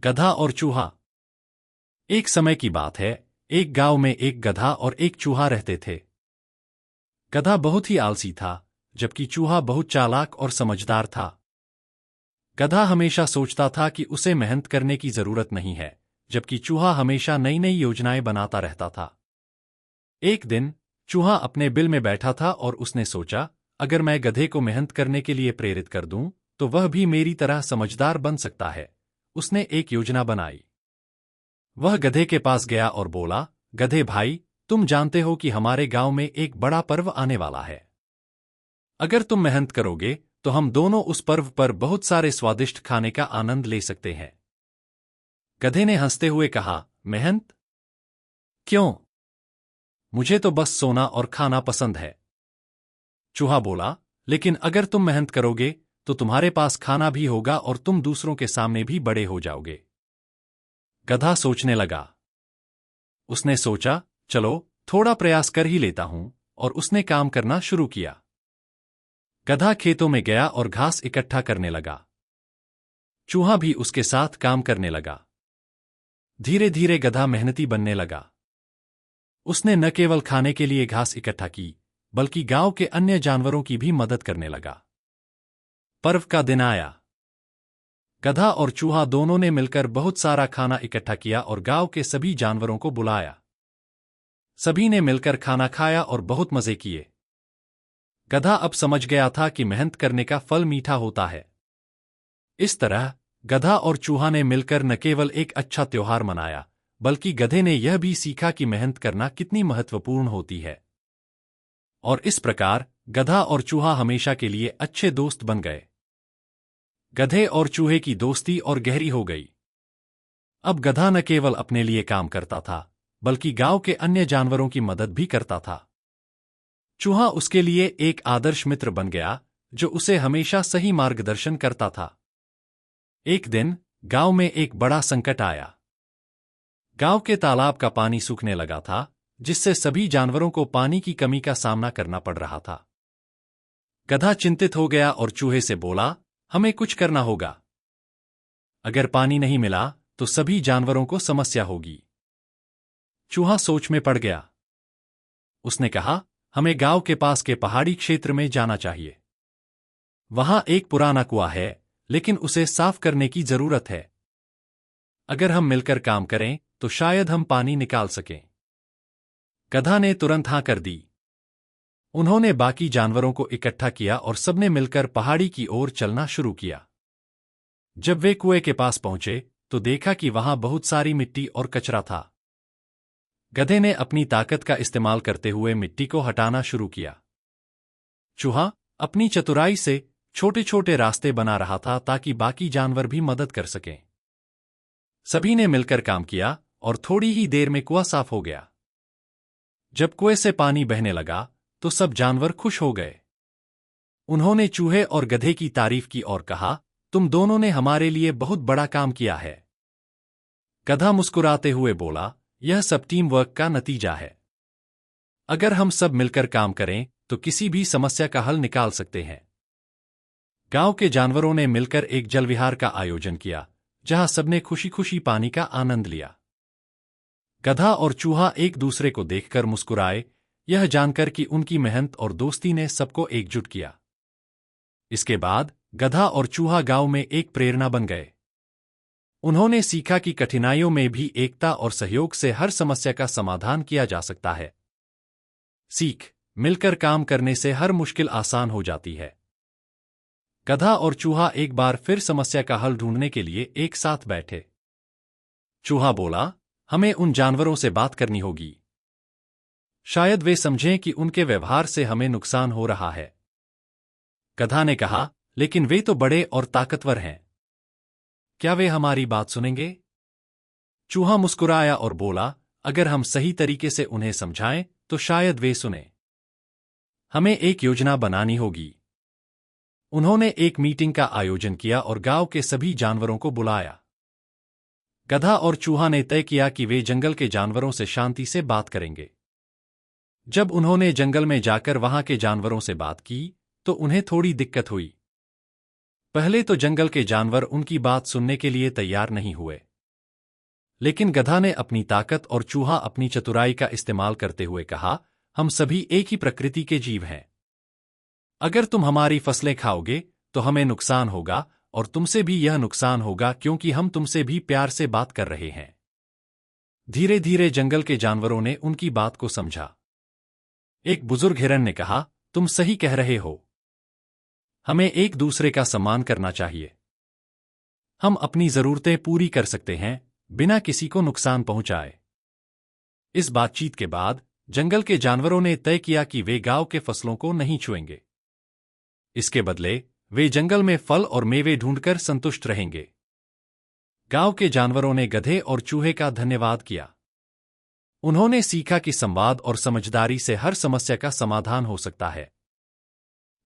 गधा और चूहा। एक समय की बात है, एक गांव में एक गधा और एक चूहा रहते थे। गधा बहुत ही आलसी था, जबकि चूहा बहुत चालाक और समझदार था। गधा हमेशा सोचता था कि उसे मेहनत करने की जरूरत नहीं है, जबकि चूहा हमेशा नई नई योजनाएं बनाता रहता था। एक दिन चूहा अपने बिल में बैठा था और उसने सोचा, अगर मैं गधे को मेहनत करने के लिए प्रेरित कर दूं, तो वह भी मेरी तरह समझदार बन सकता है। उसने एक योजना बनाई। वह गधे के पास गया और बोला, गधे भाई, तुम जानते हो कि हमारे गांव में एक बड़ा पर्व आने वाला है। अगर तुम मेहनत करोगे तो हम दोनों उस पर्व पर बहुत सारे स्वादिष्ट खाने का आनंद ले सकते हैं। गधे ने हंसते हुए कहा, मेहनत? क्यों? मुझे तो बस सोना और खाना पसंद है। चूहा बोला, लेकिन अगर तुम मेहनत करोगे तो तुम्हारे पास खाना भी होगा और तुम दूसरों के सामने भी बड़े हो जाओगे। गधा सोचने लगा। उसने सोचा, चलो थोड़ा प्रयास कर ही लेता हूं, और उसने काम करना शुरू किया। गधा खेतों में गया और घास इकट्ठा करने लगा। चूहा भी उसके साथ काम करने लगा। धीरे धीरे गधा मेहनती बनने लगा। उसने न केवल खाने के लिए घास इकट्ठा की, बल्कि गांव के अन्य जानवरों की भी मदद करने लगा। पर्व का दिन आया। गधा और चूहा दोनों ने मिलकर बहुत सारा खाना इकट्ठा किया और गांव के सभी जानवरों को बुलाया। सभी ने मिलकर खाना खाया और बहुत मजे किए। गधा अब समझ गया था कि मेहनत करने का फल मीठा होता है। इस तरह गधा और चूहा ने मिलकर न केवल एक अच्छा त्योहार मनाया, बल्कि गधे ने यह भी सीखा कि मेहनत करना कितनी महत्वपूर्ण होती है। और इस प्रकार गधा और चूहा हमेशा के लिए अच्छे दोस्त बन गए। गधे और चूहे की दोस्ती और गहरी हो गई। अब गधा न केवल अपने लिए काम करता था, बल्कि गांव के अन्य जानवरों की मदद भी करता था। चूहा उसके लिए एक आदर्श मित्र बन गया, जो उसे हमेशा सही मार्गदर्शन करता था। एक दिन गांव में एक बड़ा संकट आया। गांव के तालाब का पानी सूखने लगा था, जिससे सभी जानवरों को पानी की कमी का सामना करना पड़ रहा था। गधा चिंतित हो गया और चूहे से बोला, हमें कुछ करना होगा। अगर पानी नहीं मिला तो सभी जानवरों को समस्या होगी। चूहा सोच में पड़ गया। उसने कहा, हमें गांव के पास के पहाड़ी क्षेत्र में जाना चाहिए। वहां एक पुराना कुआं है, लेकिन उसे साफ करने की जरूरत है। अगर हम मिलकर काम करें तो शायद हम पानी निकाल सकें। गधा ने तुरंत हां कर दी। उन्होंने बाकी जानवरों को इकट्ठा किया और सबने मिलकर पहाड़ी की ओर चलना शुरू किया। जब वे कुएं के पास पहुंचे तो देखा कि वहां बहुत सारी मिट्टी और कचरा था। गधे ने अपनी ताकत का इस्तेमाल करते हुए मिट्टी को हटाना शुरू किया। चूहा अपनी चतुराई से छोटे छोटे रास्ते बना रहा था ताकि बाकी जानवर भी मदद कर सकें। सभी ने मिलकर काम किया और थोड़ी ही देर में कुआं साफ हो गया। जब कुएं से पानी बहने लगा तो सब जानवर खुश हो गए। उन्होंने चूहे और गधे की तारीफ की और कहा, तुम दोनों ने हमारे लिए बहुत बड़ा काम किया है। गधा मुस्कुराते हुए बोला, यह सब टीम वर्क का नतीजा है। अगर हम सब मिलकर काम करें तो किसी भी समस्या का हल निकाल सकते हैं। गांव के जानवरों ने मिलकर एक जल विहार का आयोजन किया, जहां सबने खुशी खुशी पानी का आनंद लिया। गधा और चूहा एक दूसरे को देखकर मुस्कुराए, यह जानकर कि उनकी मेहनत और दोस्ती ने सबको एकजुट किया। इसके बाद गधा और चूहा गांव में एक प्रेरणा बन गए। उन्होंने सीखा कि कठिनाइयों में भी एकता और सहयोग से हर समस्या का समाधान किया जा सकता है। सीख, मिलकर काम करने से हर मुश्किल आसान हो जाती है। गधा और चूहा एक बार फिर समस्या का हल ढूंढने के लिए एक साथ बैठे। चूहा बोला, हमें उन जानवरों से बात करनी होगी। शायद वे समझें कि उनके व्यवहार से हमें नुकसान हो रहा है। गधा ने कहा, लेकिन वे तो बड़े और ताकतवर हैं। क्या वे हमारी बात सुनेंगे? चूहा मुस्कुराया और बोला, अगर हम सही तरीके से उन्हें समझाएं तो शायद वे सुने। हमें एक योजना बनानी होगी। उन्होंने एक मीटिंग का आयोजन किया और गांव के सभी जानवरों को बुलाया। गधा और चूहा ने तय किया कि वे जंगल के जानवरों से शांति से बात करेंगे। जब उन्होंने जंगल में जाकर वहां के जानवरों से बात की तो उन्हें थोड़ी दिक्कत हुई। पहले तो जंगल के जानवर उनकी बात सुनने के लिए तैयार नहीं हुए। लेकिन गधा ने अपनी ताकत और चूहा अपनी चतुराई का इस्तेमाल करते हुए कहा, हम सभी एक ही प्रकृति के जीव हैं। अगर तुम हमारी फसलें खाओगे तो हमें नुकसान होगा और तुमसे भी यह नुकसान होगा क्योंकि हम तुमसे भी प्यार से बात कर रहे हैं। धीरे धीरे जंगल के जानवरों ने उनकी बात को समझा। एक बुजुर्ग हिरन ने कहा, तुम सही कह रहे हो। हमें एक दूसरे का सम्मान करना चाहिए। हम अपनी जरूरतें पूरी कर सकते हैं बिना किसी को नुकसान पहुंचाए। इस बातचीत के बाद जंगल के जानवरों ने तय किया कि वे गांव के फसलों को नहीं छुएंगे। इसके बदले वे जंगल में फल और मेवे ढूंढकर संतुष्ट रहेंगे। गांव के जानवरों ने गधे और चूहे का धन्यवाद किया। उन्होंने सीखा कि संवाद और समझदारी से हर समस्या का समाधान हो सकता है।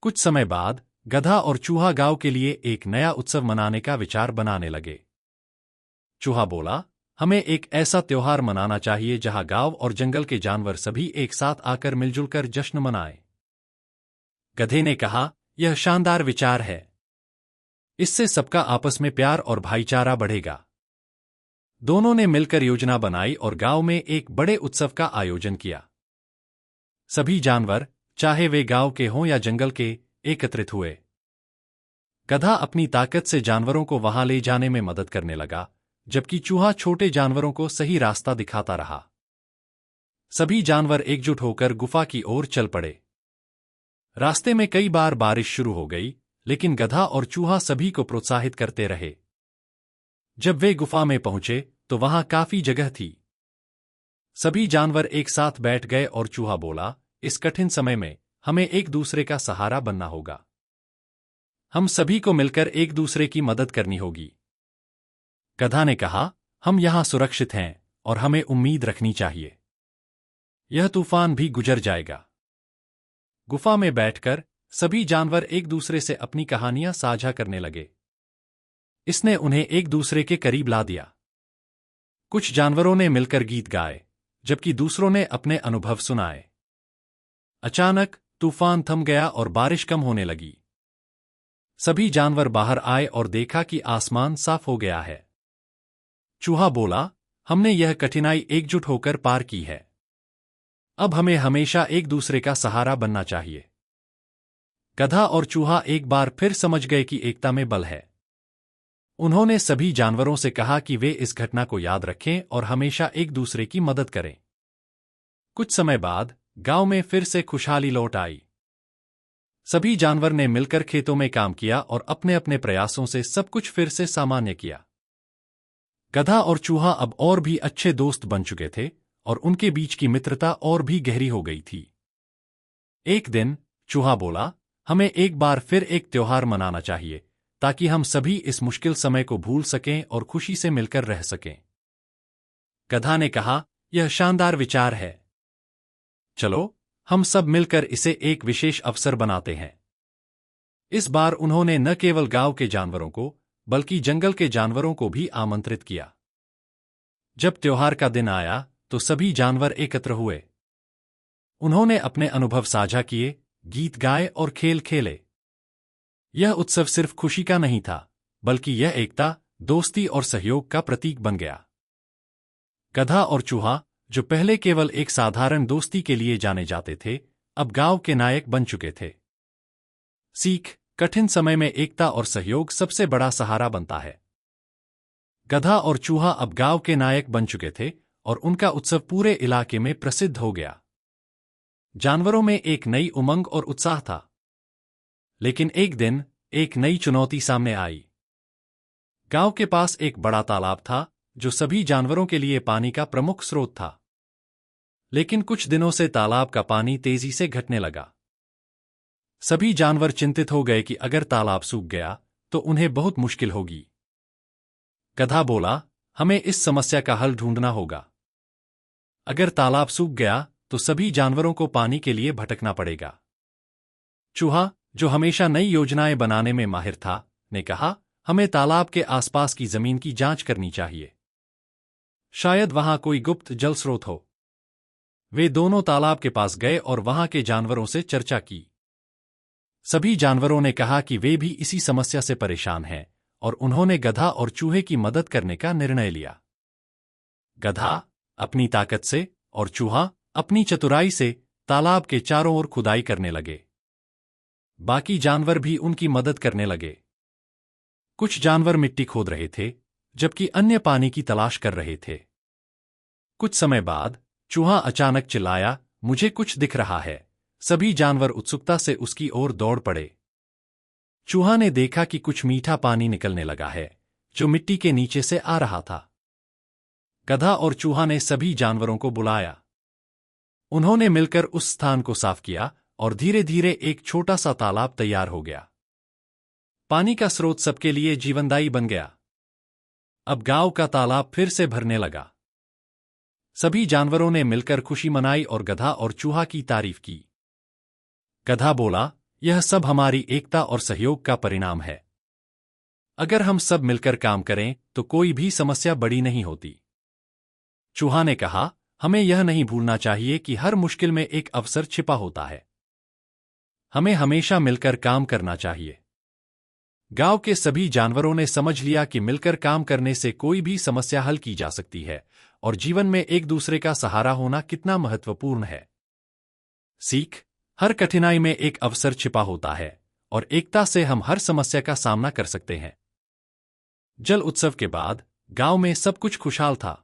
कुछ समय बाद गधा और चूहा गांव के लिए एक नया उत्सव मनाने का विचार बनाने लगे। चूहा बोला, हमें एक ऐसा त्योहार मनाना चाहिए जहां गांव और जंगल के जानवर सभी एक साथ आकर मिलजुल कर जश्न मनाएं। गधे ने कहा, यह शानदार विचार है। इससे सबका आपस में प्यार और भाईचारा बढ़ेगा। दोनों ने मिलकर योजना बनाई और गांव में एक बड़े उत्सव का आयोजन किया। सभी जानवर, चाहे वे गांव के हों या जंगल के, एकत्रित हुए। गधा अपनी ताकत से जानवरों को वहां ले जाने में मदद करने लगा, जबकि चूहा छोटे जानवरों को सही रास्ता दिखाता रहा। सभी जानवर एकजुट होकर गुफा की ओर चल पड़े। रास्ते में कई बार बारिश शुरू हो गई, लेकिन गधा और चूहा सभी को प्रोत्साहित करते रहे। जब वे गुफा में पहुंचे तो वहां काफी जगह थी। सभी जानवर एक साथ बैठ गए और चूहा बोला, इस कठिन समय में हमें एक दूसरे का सहारा बनना होगा। हम सभी को मिलकर एक दूसरे की मदद करनी होगी। गधा ने कहा, हम यहां सुरक्षित हैं और हमें उम्मीद रखनी चाहिए। यह तूफान भी गुजर जाएगा। गुफा में बैठकर सभी जानवर एक दूसरे से अपनी कहानियां साझा करने लगे। इसने उन्हें एक दूसरे के करीब ला दिया। कुछ जानवरों ने मिलकर गीत गाए, जबकि दूसरों ने अपने अनुभव सुनाए। अचानक तूफान थम गया और बारिश कम होने लगी। सभी जानवर बाहर आए और देखा कि आसमान साफ हो गया है। चूहा बोला, हमने यह कठिनाई एकजुट होकर पार की है। अब हमें हमेशा एक दूसरे का सहारा बनना चाहिए। गधा और चूहा एक बार फिर समझ गए कि एकता में बल है। उन्होंने सभी जानवरों से कहा कि वे इस घटना को याद रखें और हमेशा एक दूसरे की मदद करें। कुछ समय बाद गांव में फिर से खुशहाली लौट आई। सभी जानवर ने मिलकर खेतों में काम किया और अपने अपने प्रयासों से सब कुछ फिर से सामान्य किया। गधा और चूहा अब और भी अच्छे दोस्त बन चुके थे और उनके बीच की मित्रता और भी गहरी हो गई थी। एक दिन चूहा बोला, हमें एक बार फिर एक त्योहार मनाना चाहिए ताकि हम सभी इस मुश्किल समय को भूल सकें और खुशी से मिलकर रह सकें। गधा ने कहा, यह शानदार विचार है। चलो, हम सब मिलकर इसे एक विशेष अवसर बनाते हैं। इस बार उन्होंने न केवल गांव के जानवरों को, बल्कि जंगल के जानवरों को भी आमंत्रित किया। जब त्योहार का दिन आया तो सभी जानवर एकत्र हुए। उन्होंने अपने अनुभव साझा किए, गीत गाए और खेल खेले। यह उत्सव सिर्फ खुशी का नहीं था, बल्कि यह एकता, दोस्ती और सहयोग का प्रतीक बन गया। गधा और चूहा, जो पहले केवल एक साधारण दोस्ती के लिए जाने जाते थे, अब गांव के नायक बन चुके थे। सीख, कठिन समय में एकता और सहयोग सबसे बड़ा सहारा बनता है। गधा और चूहा अब गांव के नायक बन चुके थे और उनका उत्सव पूरे इलाके में प्रसिद्ध हो गया। जानवरों में एक नई उमंग और उत्साह था। लेकिन एक दिन एक नई चुनौती सामने आई। गांव के पास एक बड़ा तालाब था जो सभी जानवरों के लिए पानी का प्रमुख स्रोत था। लेकिन कुछ दिनों से तालाब का पानी तेजी से घटने लगा। सभी जानवर चिंतित हो गए कि अगर तालाब सूख गया तो उन्हें बहुत मुश्किल होगी। गधा बोला, हमें इस समस्या का हल ढूंढना होगा। अगर तालाब सूख गया तो सभी जानवरों को पानी के लिए भटकना पड़ेगा। चूहा, जो हमेशा नई योजनाएं बनाने में माहिर था, ने कहा, हमें तालाब के आसपास की जमीन की जांच करनी चाहिए। शायद वहां कोई गुप्त जल स्रोत हो। वे दोनों तालाब के पास गए और वहां के जानवरों से चर्चा की। सभी जानवरों ने कहा कि वे भी इसी समस्या से परेशान हैं और उन्होंने गधा और चूहे की मदद करने का निर्णय लिया। गधा अपनी ताकत से और चूहा अपनी चतुराई से तालाब के चारों ओर खुदाई करने लगे। बाकी जानवर भी उनकी मदद करने लगे। कुछ जानवर मिट्टी खोद रहे थे, जबकि अन्य पानी की तलाश कर रहे थे। कुछ समय बाद चूहा अचानक चिल्लाया, मुझे कुछ दिख रहा है। सभी जानवर उत्सुकता से उसकी ओर दौड़ पड़े। चूहा ने देखा कि कुछ मीठा पानी निकलने लगा है, जो मिट्टी के नीचे से आ रहा था। गधा और चूहा ने सभी जानवरों को बुलाया। उन्होंने मिलकर उस स्थान को साफ किया और धीरे धीरे एक छोटा सा तालाब तैयार हो गया। पानी का स्रोत सबके लिए जीवनदायी बन गया। अब गांव का तालाब फिर से भरने लगा। सभी जानवरों ने मिलकर खुशी मनाई और गधा और चूहा की तारीफ की। गधा बोला, यह सब हमारी एकता और सहयोग का परिणाम है। अगर हम सब मिलकर काम करें तो कोई भी समस्या बड़ी नहीं होती। चूहा ने कहा, हमें यह नहीं भूलना चाहिए कि हर मुश्किल में एक अवसर छिपा होता है। हमें हमेशा मिलकर काम करना चाहिए। गांव के सभी जानवरों ने समझ लिया कि मिलकर काम करने से कोई भी समस्या हल की जा सकती है और जीवन में एक दूसरे का सहारा होना कितना महत्वपूर्ण है। सीख, हर कठिनाई में एक अवसर छिपा होता है और एकता से हम हर समस्या का सामना कर सकते हैं। जल उत्सव के बाद गांव में सब कुछ खुशहाल था।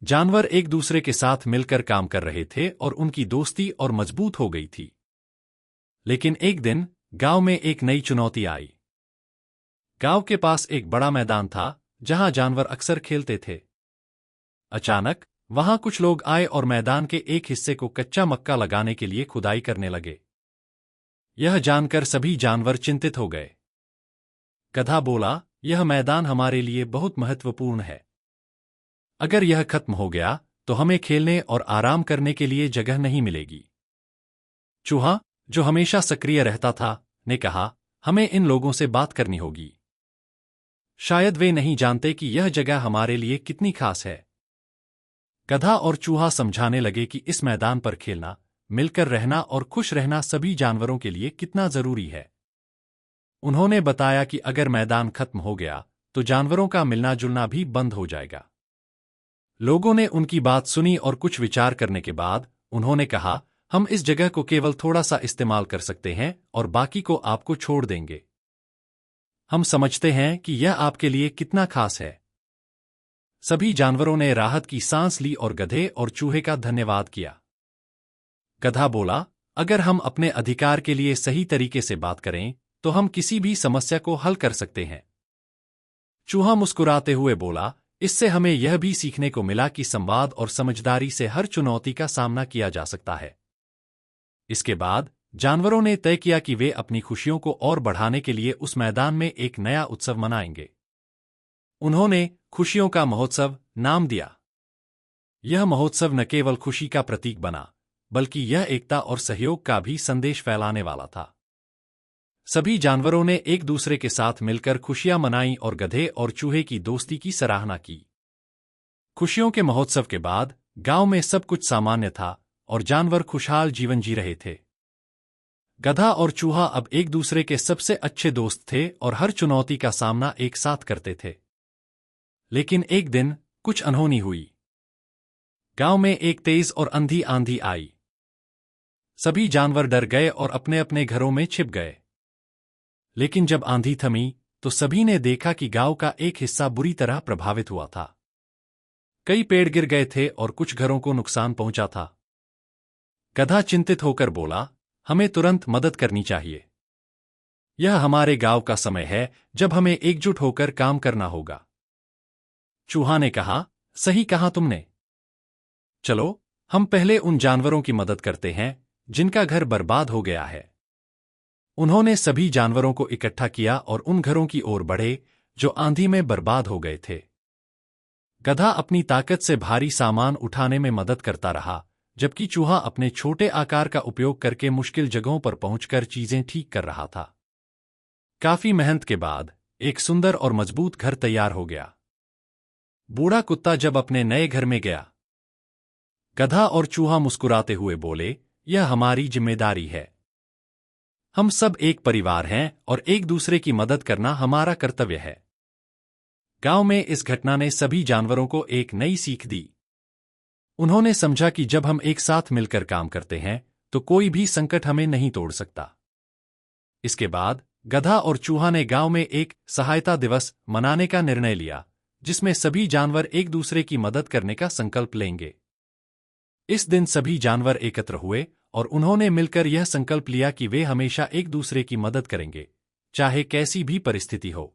जानवर एक दूसरे के साथ मिलकर काम कर रहे थे और उनकी दोस्ती और मजबूत हो गई थी। लेकिन एक दिन गांव में एक नई चुनौती आई। गांव के पास एक बड़ा मैदान था जहां जानवर अक्सर खेलते थे। अचानक वहां कुछ लोग आए और मैदान के एक हिस्से को कच्चा मक्का लगाने के लिए खुदाई करने लगे। यह जानकर सभी जानवर चिंतित हो गए। गधा बोला, यह मैदान हमारे लिए बहुत महत्वपूर्ण है। अगर यह खत्म हो गया तो हमें खेलने और आराम करने के लिए जगह नहीं मिलेगी। चूहा, जो हमेशा सक्रिय रहता था, ने कहा, हमें इन लोगों से बात करनी होगी। शायद वे नहीं जानते कि यह जगह हमारे लिए कितनी खास है। गधा और चूहा समझाने लगे कि इस मैदान पर खेलना, मिलकर रहना और खुश रहना सभी जानवरों के लिए कितना जरूरी है। उन्होंने बताया कि अगर मैदान खत्म हो गया तो जानवरों का मिलना जुलना भी बंद हो जाएगा। लोगों ने उनकी बात सुनी और कुछ विचार करने के बाद उन्होंने कहा, हम इस जगह को केवल थोड़ा सा इस्तेमाल कर सकते हैं और बाकी को आपको छोड़ देंगे। हम समझते हैं कि यह आपके लिए कितना खास है। सभी जानवरों ने राहत की सांस ली और गधे और चूहे का धन्यवाद किया। गधा बोला, अगर हम अपने अधिकार के लिए सही तरीके से बात करें तो हम किसी भी समस्या को हल कर सकते हैं। चूहा मुस्कुराते हुए बोला, इससे हमें यह भी सीखने को मिला कि संवाद और समझदारी से हर चुनौती का सामना किया जा सकता है। इसके बाद जानवरों ने तय किया कि वे अपनी खुशियों को और बढ़ाने के लिए उस मैदान में एक नया उत्सव मनाएंगे। उन्होंने खुशियों का महोत्सव नाम दिया। यह महोत्सव न केवल खुशी का प्रतीक बना, बल्कि यह एकता और सहयोग का भी संदेश फैलाने वाला था। सभी जानवरों ने एक दूसरे के साथ मिलकर खुशियां मनाई और गधे और चूहे की दोस्ती की सराहना की। खुशियों के महोत्सव के बाद गांव में सब कुछ सामान्य था और जानवर खुशहाल जीवन जी रहे थे। गधा और चूहा अब एक दूसरे के सबसे अच्छे दोस्त थे और हर चुनौती का सामना एक साथ करते थे। लेकिन एक दिन कुछ अनहोनी हुई। गांव में एक तेज और अंधी आंधी आई। सभी जानवर डर गए और अपने अपने घरों में छिप गए। लेकिन जब आंधी थमी तो सभी ने देखा कि गांव का एक हिस्सा बुरी तरह प्रभावित हुआ था। कई पेड़ गिर गए थे और कुछ घरों को नुकसान पहुंचा था। गधा चिंतित होकर बोला, हमें तुरंत मदद करनी चाहिए। यह हमारे गांव का समय है जब हमें एकजुट होकर काम करना होगा। चूहा ने कहा, सही कहा तुमने। चलो हम पहले उन जानवरों की मदद करते हैं जिनका घर बर्बाद हो गया है। उन्होंने सभी जानवरों को इकट्ठा किया और उन घरों की ओर बढ़े जो आंधी में बर्बाद हो गए थे। गधा अपनी ताकत से भारी सामान उठाने में मदद करता रहा, जबकि चूहा अपने छोटे आकार का उपयोग करके मुश्किल जगहों पर पहुंचकर चीजें ठीक कर रहा था। काफी मेहनत के बाद एक सुंदर और मजबूत घर तैयार हो गया। बूढ़ा कुत्ता जब अपने नए घर में गया, गधा और चूहा मुस्कुराते हुए बोले, यह हमारी जिम्मेदारी है। हम सब एक परिवार हैं और एक दूसरे की मदद करना हमारा कर्तव्य है। गांव में इस घटना ने सभी जानवरों को एक नई सीख दी। उन्होंने समझा कि जब हम एक साथ मिलकर काम करते हैं तो कोई भी संकट हमें नहीं तोड़ सकता। इसके बाद गधा और चूहा ने गांव में एक सहायता दिवस मनाने का निर्णय लिया, जिसमें सभी जानवर एक दूसरे की मदद करने का संकल्प लेंगे। इस दिन सभी जानवर एकत्र हुए और उन्होंने मिलकर यह संकल्प लिया कि वे हमेशा एक दूसरे की मदद करेंगे, चाहे कैसी भी परिस्थिति हो।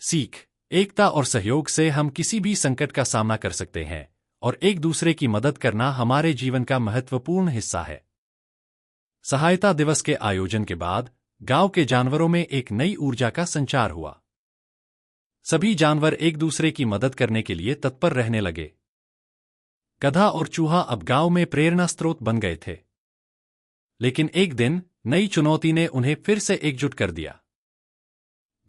सीख: एकता और सहयोग से हम किसी भी संकट का सामना कर सकते हैं और एक दूसरे की मदद करना हमारे जीवन का महत्वपूर्ण हिस्सा है। सहायता दिवस के आयोजन के बाद गांव के जानवरों में एक नई ऊर्जा का संचार हुआ। सभी जानवर एक दूसरे की मदद करने के लिए तत्पर रहने लगे। गधा और चूहा अब गांव में प्रेरणा स्रोत बन गए थे। लेकिन एक दिन नई चुनौती ने उन्हें फिर से एकजुट कर दिया।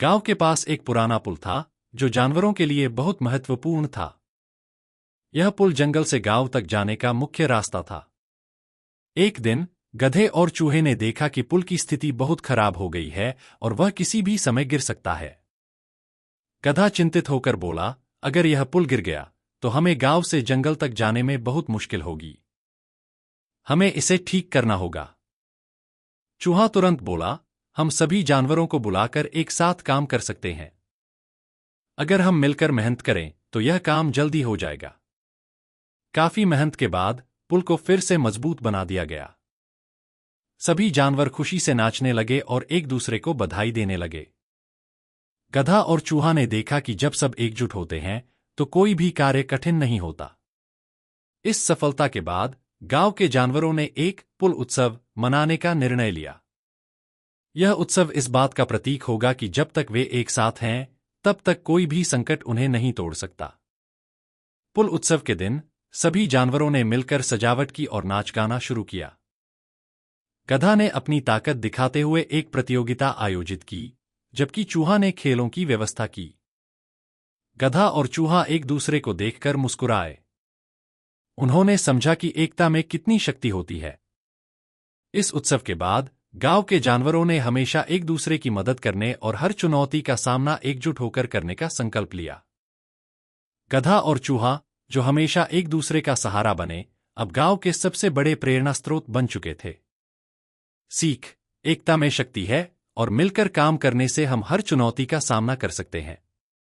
गांव के पास एक पुराना पुल था जो जानवरों के लिए बहुत महत्वपूर्ण था। यह पुल जंगल से गांव तक जाने का मुख्य रास्ता था। एक दिन गधे और चूहे ने देखा कि पुल की स्थिति बहुत खराब हो गई है और वह किसी भी समय गिर सकता है। गधा चिंतित होकर बोला, अगर यह पुल गिर गया तो हमें गांव से जंगल तक जाने में बहुत मुश्किल होगी। हमें इसे ठीक करना होगा। चूहा तुरंत बोला, हम सभी जानवरों को बुलाकर एक साथ काम कर सकते हैं। अगर हम मिलकर मेहनत करें तो यह काम जल्दी हो जाएगा। काफी मेहनत के बाद पुल को फिर से मजबूत बना दिया गया। सभी जानवर खुशी से नाचने लगे और एक दूसरे को बधाई देने लगे। गधा और चूहा ने देखा कि जब सब एकजुट होते हैं तो कोई भी कार्य कठिन नहीं होता। इस सफलता के बाद गांव के जानवरों ने एक पुल उत्सव मनाने का निर्णय लिया। यह उत्सव इस बात का प्रतीक होगा कि जब तक वे एक साथ हैं तब तक कोई भी संकट उन्हें नहीं तोड़ सकता। पुल उत्सव के दिन सभी जानवरों ने मिलकर सजावट की और नाच गाना शुरू किया। गधा ने अपनी ताकत दिखाते हुए एक प्रतियोगिता आयोजित की, जबकि चूहा ने खेलों की व्यवस्था की। गधा और चूहा एक दूसरे को देखकर मुस्कुराए। उन्होंने समझा कि एकता में कितनी शक्ति होती है। इस उत्सव के बाद गांव के जानवरों ने हमेशा एक दूसरे की मदद करने और हर चुनौती का सामना एकजुट होकर करने का संकल्प लिया। गधा और चूहा, जो हमेशा एक दूसरे का सहारा बने, अब गांव के सबसे बड़े प्रेरणा स्रोत बन चुके थे। सीख: एकता में शक्ति है और मिलकर काम करने से हम हर चुनौती का सामना कर सकते हैं।